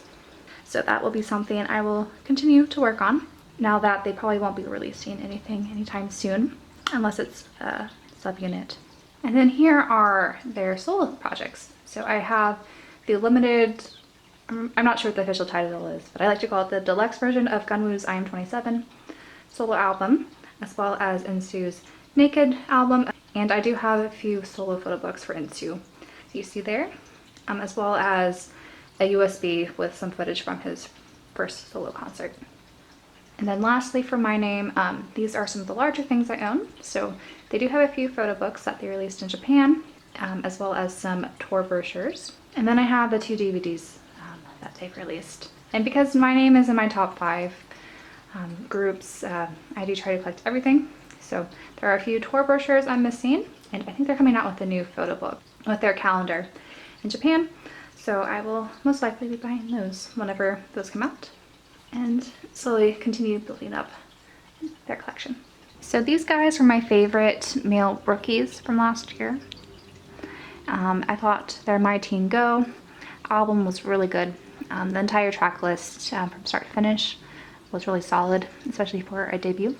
So that will be something I will continue to work on, now that they probably won't be releasing anything anytime soon, unless it's a subunit. And then here are their solo projects. So I have the limited, I'm not sure what the official title is, but I like to call it the deluxe version of Gunwoo's I Am 27 solo album, as well as INGUK's Naked album, and I do have a few solo photo books for INGUK, you see there, as well as a USB with some footage from his first solo concert. And then lastly for MYNAME, these are some of the larger things I own. So they do have a few photo books that they released in Japan, as well as some tour brochures. And then I have the 2 DVDs that they've released. And because MYNAME is in my top 5 groups, I do try to collect everything. So there are a few tour brochures I'm missing, and I think they're coming out with a new photo book with their calendar in Japan. So I will most likely be buying those whenever those come out, and slowly continue building up their collection. So these guys were my favorite male rookies from last year. I thought their MYTEEN Go album was really good. The entire track list from start to finish was really solid, especially for a debut.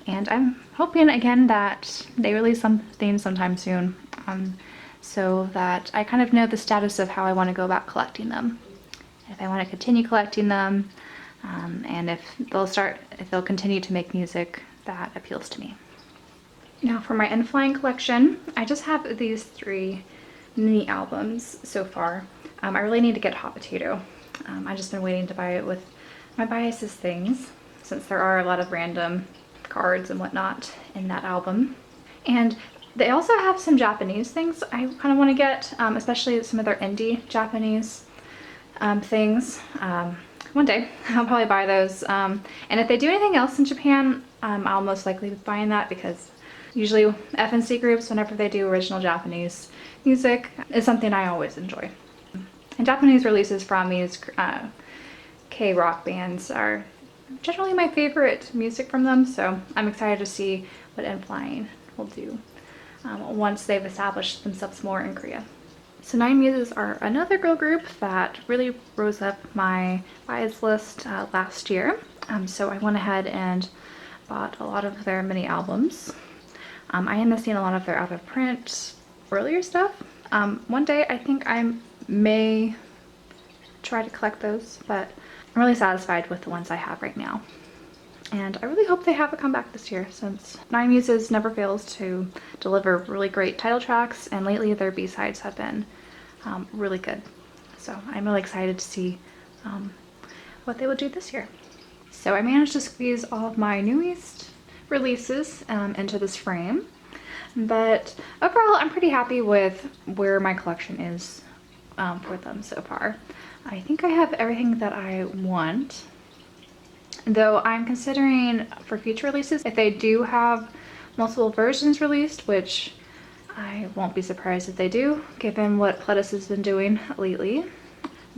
And I'm hoping again that they release something sometime soon, so that I kind of know the status of how I want to go about collecting them. If I want to continue collecting them, and if they'll continue to make music that appeals to me. Now for my N.FLYING collection, I just have these 3 mini albums so far. I really need to get Hot Potato. I've just been waiting to buy it with my biases things, since there are a lot of random cards and whatnot in that album. And they also have some Japanese things I kind of want to get, especially some of their indie Japanese things. One day I'll probably buy those. And if they do anything else in Japan, I'll most likely be buying that, because usually FNC groups, whenever they do original Japanese music, is something I always enjoy. And Japanese releases from these K-rock bands are generally my favorite music from them, so I'm excited to see what N.FLYING will do once they've established themselves more in Korea. So Nine Muses are another girl group that really rose up my bias list last year. So I went ahead and bought a lot of their mini albums. I am missing a lot of their out of print earlier stuff. One day I think I may try to collect those, but I'm really satisfied with the ones I have right now. And I really hope they have a comeback this year, since Nine Muses never fails to deliver really great title tracks, and lately their B-sides have been really good. So I'm really excited to see what they will do this year. So I managed to squeeze all of my newest releases into this frame, but overall I'm pretty happy with where my collection is for them so far. I think I have everything that I want. Though I'm considering for future releases, if they do have multiple versions released, which I won't be surprised if they do, given what Pledis has been doing lately.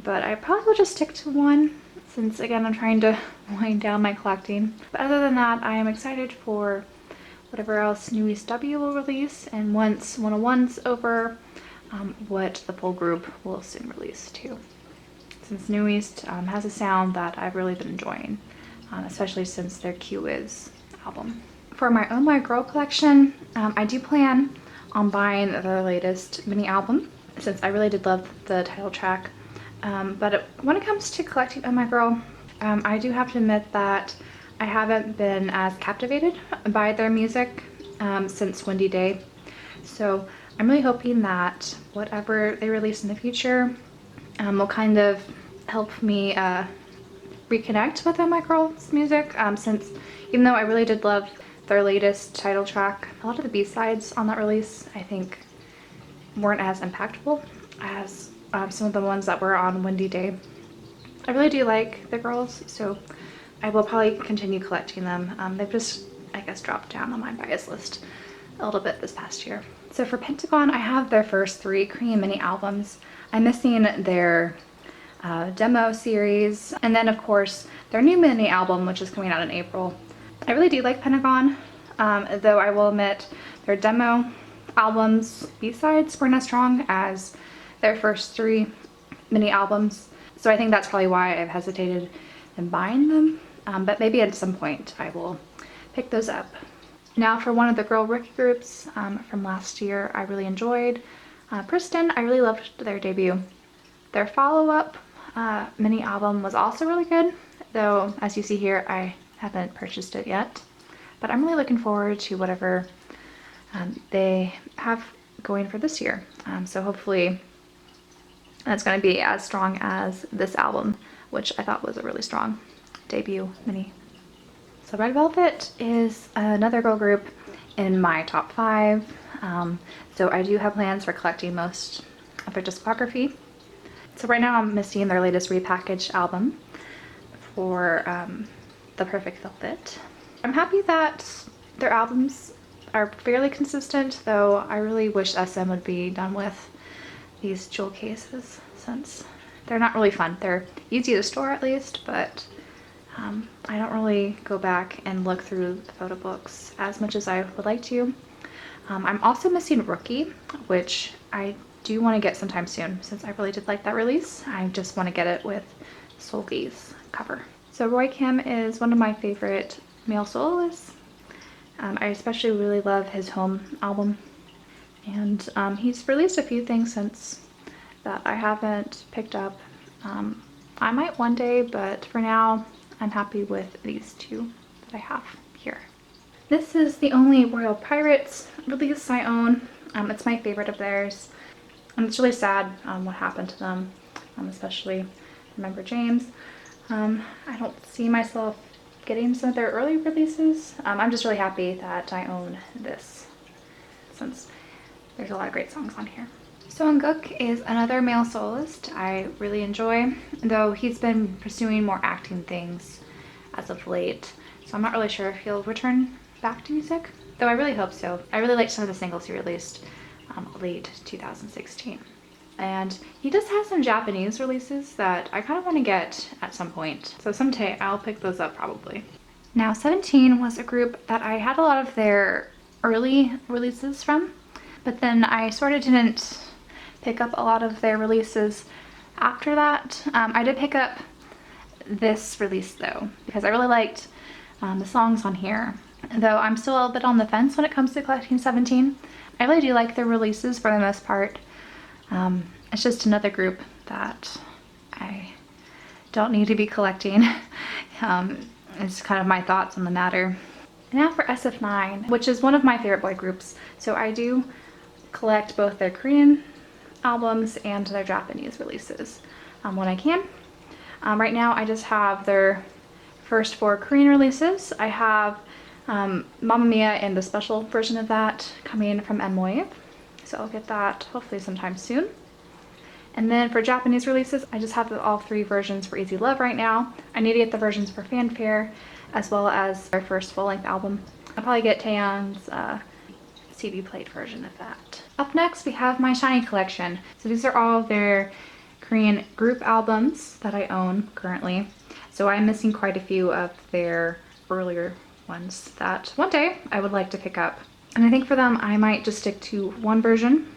But I probably will just stick to one, since again I'm trying to wind down my collecting. But other than that, I am excited for whatever else New East W will release, and once 101's over, what the full group will soon release too. Since New East has a sound that I've really been enjoying. Especially since their QIZ album. For my Oh My Girl collection, I do plan on buying their latest mini album, since I really did love the title track. But when it comes to collecting Oh My Girl, I do have to admit that I haven't been as captivated by their music since Windy Day. So I'm really hoping that whatever they release in the future will kind of help me reconnect with Oh My Girl's music, since even though I really did love their latest title track, a lot of the B-sides on that release I think weren't as impactful as some of the ones that were on Windy Day. I really do like the girls, so I will probably continue collecting them. They've just, I guess, dropped down on my bias list a little bit this past year. So for Pentagon, I have their first 3 Korean mini albums. I'm missing their demo series, and then of course their new mini album, which is coming out in April. I really do like Pentagon, though I will admit their demo albums B-sides weren't as strong as their first 3 mini albums, so I think that's probably why I've hesitated in buying them, but maybe at some point I will pick those up. Now for one of the girl rookie groups from last year I really enjoyed, PRISTIN. I really loved their debut. Their follow-up mini album was also really good, though as you see here I haven't purchased it yet, but I'm really looking forward to whatever they have going for this year. So hopefully it's going to be as strong as this album, which I thought was a really strong debut mini. So Red Velvet is another girl group in my top 5, so I do have plans for collecting most of their discography. So right now I'm missing their latest repackaged album for The Perfect Velvet. I'm happy that their albums are fairly consistent, though I really wish SM would be done with these jewel cases, since they're not really fun. They're easy to store at least, but I don't really go back and look through the photo books as much as I would like to. I'm also missing Rookie, which I do want to get sometime soon, since I really did like that release. I just want to get it with Seulgi's cover. So Roy Kim is one of my favorite male soloists. I especially really love his Home album, and he's released a few things since that I haven't picked up. I might one day, but for now I'm happy with these 2 that I have here. This is the only Royal Pirates release I own. It's my favorite of theirs. And it's really sad what happened to them, especially Remember James. I don't see myself getting some of their early releases. I'm just really happy that I own this since there's a lot of great songs on here. So INGUK is another male soloist I really enjoy, though he's been pursuing more acting things as of late. So I'm not really sure if he'll return back to music, though I really hope so. I really liked some of the singles he released late 2016. And he does have some Japanese releases that I kind of want to get at some point. So someday I'll pick those up probably. Now 17 was a group that I had a lot of their early releases from, but then I sort of didn't pick up a lot of their releases after that. I did pick up this release though, because I really liked the songs on here. Though I'm still a bit on the fence when it comes to collecting 17. I really do like their releases for the most part. It's just another group that I don't need to be collecting. It's kind of my thoughts on the matter. And now for SF9, which is one of my favorite boy groups. So I do collect both their Korean albums and their Japanese releases when I can. Right now I just have their first 4 Korean releases. I have Mamma Mia and the special version of that coming from N.FLYING.NINE. So I'll get that hopefully sometime soon. And then for Japanese releases, I just have all 3 versions for Easy Love right now. I need to get the versions for Fanfare as well as their first full-length album. I'll probably get Taeyeon's CD plate version of that. Up next, we have my SHINee collection. So these are all their Korean group albums that I own currently. So I'm missing quite a few of their earlier ones that one day I would like to pick up. And I think for them, I might just stick to 1 version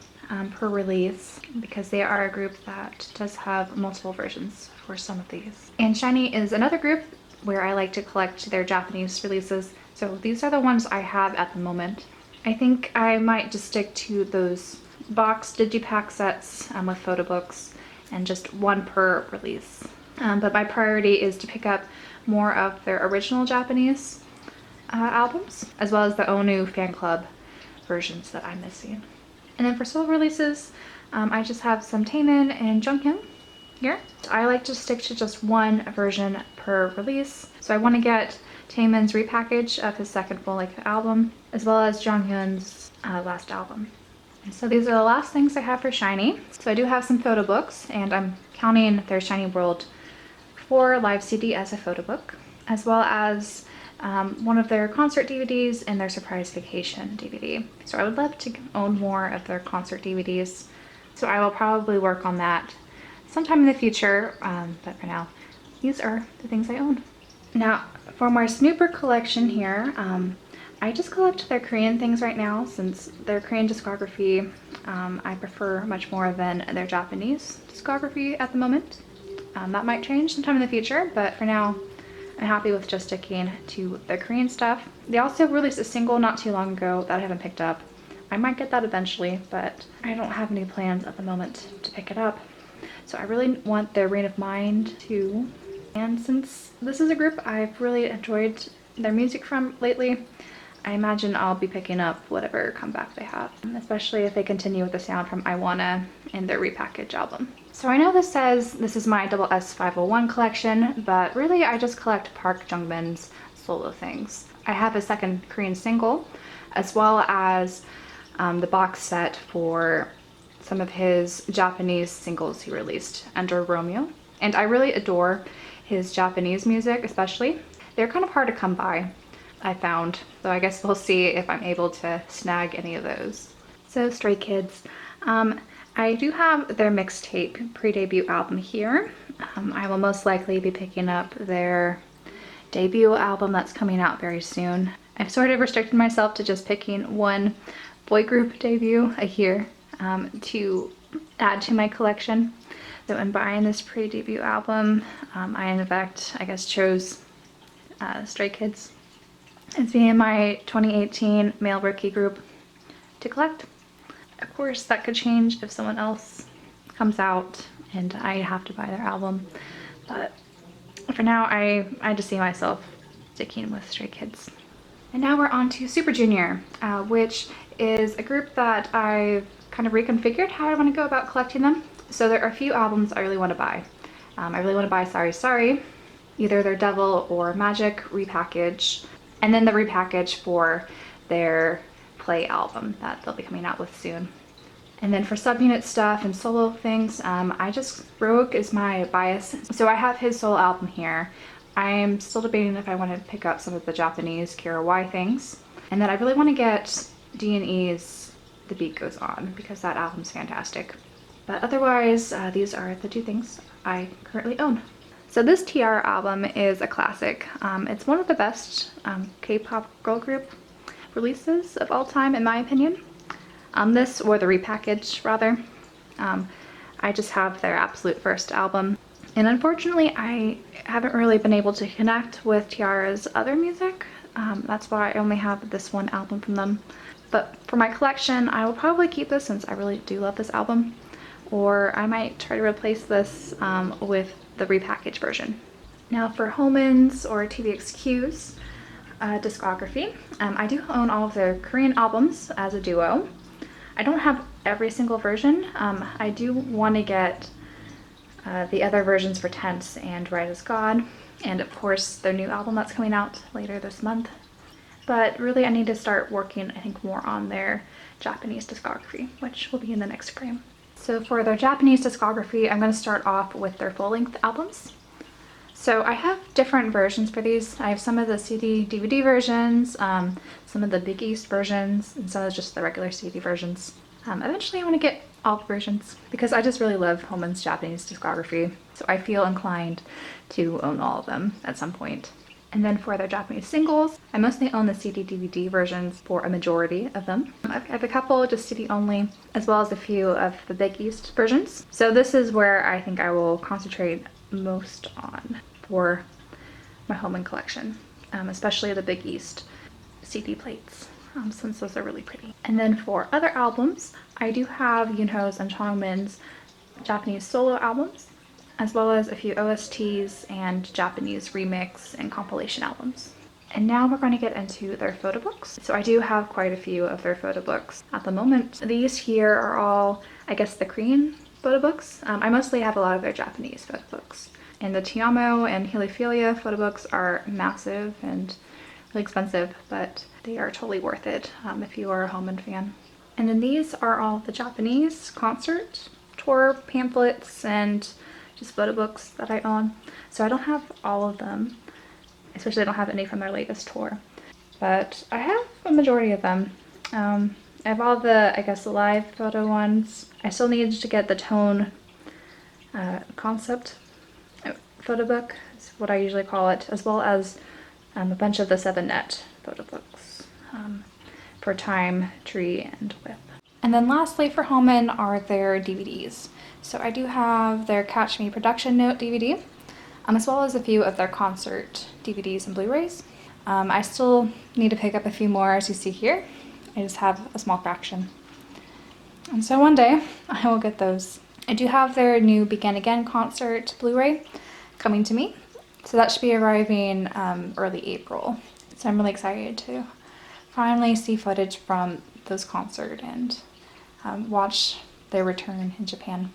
per release because they are a group that does have multiple versions for some of these. And SHINee is another group where I like to collect their Japanese releases. So these are the ones I have at the moment. I think I might just stick to those box digipack sets with Photobooks and just 1 per release. But my priority is to pick up more of their original Japanese albums, as well as the ONU fan club versions that I'm missing. And then for solo releases, I just have some Taemin and Junghyun here. I like to stick to just 1 version per release. So I want to get Taemin's repackage of his second full-length album, as well as Junghyun's last album. And so these are the last things I have for SHINee. So I do have some photo books, and I'm counting their SHINee World 4 live CD as a photo book, as well as one of their concert DVDs and their Surprise Vacation DVD. So I would love to own more of their concert DVDs. So I will probably work on that sometime in the future, but for now, these are the things I own. Now, for my Snooper collection here, I just collect their Korean things right now since their Korean discography I prefer much more than their Japanese discography at the moment. That might change sometime in the future, but for now, I'm happy with just sticking to the Korean stuff. They also released a single not too long ago that I haven't picked up. I might get that eventually, but I don't have any plans at the moment to pick it up. So I really want their Reign of Mind too. And since this is a group I've really enjoyed their music from lately, I imagine I'll be picking up whatever comeback they have, especially if they continue with the sound from I Wanna in their repackage album. So I know this says this is my SS501 collection, but really I just collect Park Jungmin's solo things. I have a second Korean single, as well as the box set for some of his Japanese singles he released under Romeo. And I really adore his Japanese music, especially. They're kind of hard to come by, I found, so I guess we'll see if I'm able to snag any of those. So Stray Kids. I do have their mixtape pre-debut album here. I will most likely be picking up their debut album that's coming out very soon. I've sort of restricted myself to just picking 1 boy group debut a year to add to my collection. So in buying this pre-debut album, I in fact, I guess, chose Stray Kids as being my 2018 male rookie group to collect. Of course, that could change if someone else comes out and I have to buy their album, but for now, I just see myself sticking with Stray Kids. And now we're on to Super Junior, which is a group that I've kind of reconfigured how I want to go about collecting them. So there are a few albums I really want to buy. I really want to buy Sorry Sorry, either their Devil or Magic repackage, and then the repackage for their Play album that they'll be coming out with soon. And then for subunit stuff and solo things, Rogue is my bias. So I have his solo album here. I am still debating if I want to pick up some of the Japanese K.R.Y things. And then I really want to get D&E's The Beat Goes On because that album's fantastic. But otherwise, these are the two things I currently own. So this T-ARA album is a classic. It's one of the best K-pop girl group releases of all time, in my opinion. This, or the repackage rather. I just have their absolute first album. And unfortunately, I haven't really been able to connect with T-ARA's other music. That's why I only have this one album from them. But for my collection, I will probably keep this since I really do love this album. Or I might try to replace this with the repackaged version. Now for Homan's or TVXQ's discography, I do own all of their Korean albums as a duo. I don't have every single version. I do want to get the other versions for Tense and Right as God, and of course their new album that's coming out later this month. But really I need to start working, I think, more on their Japanese discography, which will be in the next frame. So for their Japanese discography, I'm going to start off with their full-length albums. So I have different versions for these. I have some of the CD DVD versions, some of the Big East versions, and some of just the regular CD versions. Eventually I want to get all the versions because I just really love Homan's Japanese discography. So I feel inclined to own all of them at some point. And then for their Japanese singles, I mostly own the CD DVD versions for a majority of them. I have a couple just CD only, as well as a few of the Big East versions. So this is where I think I will concentrate most on for my Homan collection, especially the Big East CD plates, since those are really pretty. And then for other albums, I do have Yoonho's and Chongmin's Japanese solo albums, as well as a few OSTs and Japanese remix and compilation albums. And now we're going to get into their photo books. So I do have quite a few of their photo books at the moment. These here are all, I guess, the Korean photo books. I mostly have a lot of their Japanese photo books. And the Tiamo and Heliphilia photo books are massive and really expensive, but they are totally worth it if you are a Homan fan. And then these are all the Japanese concert tour pamphlets and just photo books that I own. So I don't have all of them, especially I don't have any from their latest tour, but I have a majority of them. I have all the, I guess, the live photo ones. I still need to get the Tone concept photo book, is what I usually call it, as well as a bunch of the 7net photo books for Time, Tree, and Whip. And then lastly for Homan are their DVDs. So I do have their Catch Me Production Note DVD, as well as a few of their concert DVDs and Blu-rays. I still need to pick up a few more, as you see here. I just have a small fraction. And so one day I will get those. I do have their new Begin Again concert Blu-ray coming to me. So that should be arriving early April. So I'm really excited to finally see footage from those concerts and watch their return in Japan.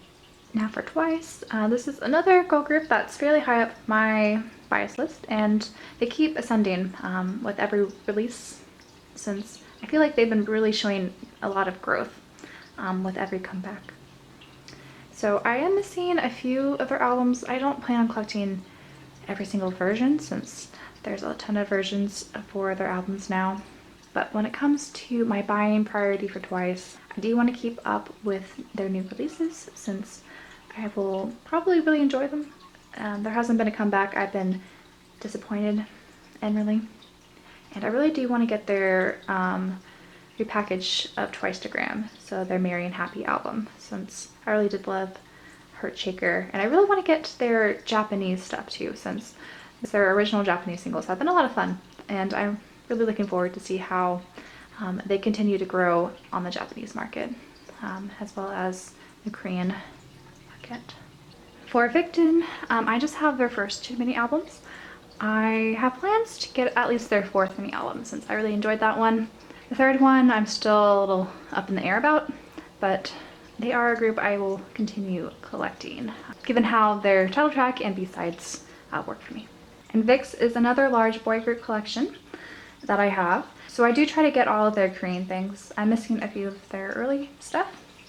Now for Twice, this is another girl group that's fairly high up my bias list, and they keep ascending with every release, since I feel like they've been really showing a lot of growth with every comeback. So I am missing a few of their albums. I don't plan on collecting every single version since there's a ton of versions for their albums now. But when it comes to my buying priority for Twice, I do want to keep up with their new releases since I will probably really enjoy them. There hasn't been a comeback I've been disappointed in, really. And I really do want to get their repackage of Twice-to-Gram, so their Merry and Happy album, since I really did love Hurt Shaker. And I really want to get their Japanese stuff too, since their original Japanese singles have been a lot of fun. And I'm really looking forward to see how they continue to grow on the Japanese market, as well as the Korean market. For VICTON, I just have their first two mini albums. I have plans to get at least their 4th mini album since I really enjoyed that one. The 3rd one I'm still a little up in the air about, but they are a group I will continue collecting, given how their title track and B-sides work for me. And VIXX is another large boy group collection that I have. So I do try to get all of their Korean things. I'm missing a few of their early stuff.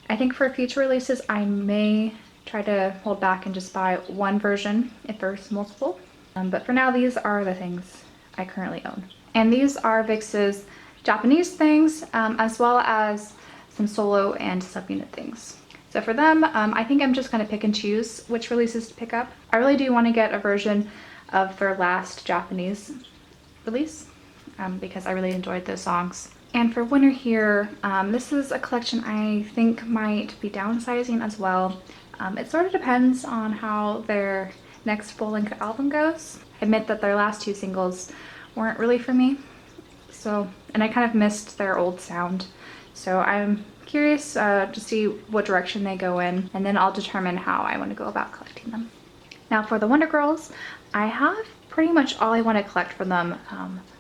I think for future releases, I may try to hold back and just buy one version if there's multiple. But for now, these are the things I currently own. And these are VIXX's Japanese things, as well as some solo and subunit things. So for them, I think I'm just gonna pick and choose which releases to pick up. I really do want to get a version of their last Japanese release because I really enjoyed those songs. And for winter here, this is a collection I think might be downsizing as well. It sort of depends on how their next full-length album goes. I admit that their last 2 singles weren't really for me. So, and I kind of missed their old sound. So I'm curious to see what direction they go in, and then I'll determine how I want to go about collecting them. Now for the Wonder Girls, I have pretty much all I want to collect from them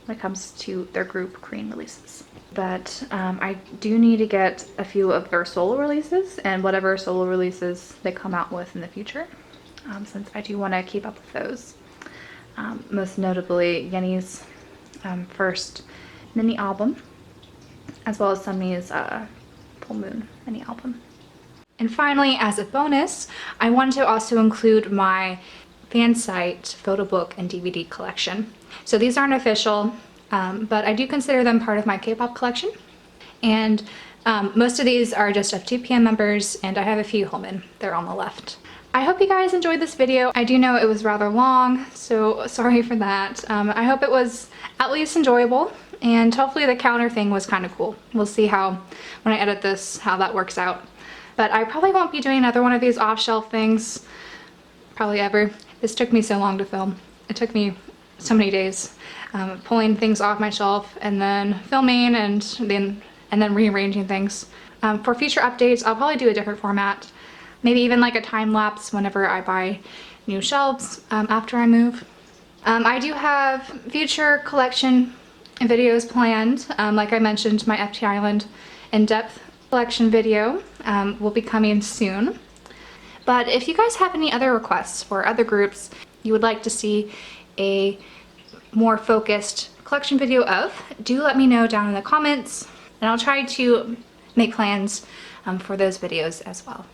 when it comes to their group Korean releases. But I do need to get a few of their solo releases and whatever solo releases they come out with in the future, since I do want to keep up with those. Most notably Yenny's first mini album, as well as Sunmi's Full Moon mini album. And finally, as a bonus, I wanted to also include my fan site Photobook and DVD collection. So these aren't official, but I do consider them part of my K-pop collection. And most of these are just F2PM members, and I have a few home in. They're on the left. I hope you guys enjoyed this video. I do know it was rather long, so sorry for that. I hope it was at least enjoyable, and hopefully the counter thing was kind of cool. We'll see how, when I edit this, how that works out. But I probably won't be doing another one of these off-shelf things, probably ever. This took me so long to film. It took me so many days pulling things off my shelf and then filming and then rearranging things. For future updates, I'll probably do a different format. Maybe even like a time lapse whenever I buy new shelves after I move. I do have future collection videos planned. Like I mentioned, my FT Island in-depth collection video will be coming soon. But if you guys have any other requests for other groups you would like to see a more focused collection video of, do let me know down in the comments, and I'll try to make plans for those videos as well.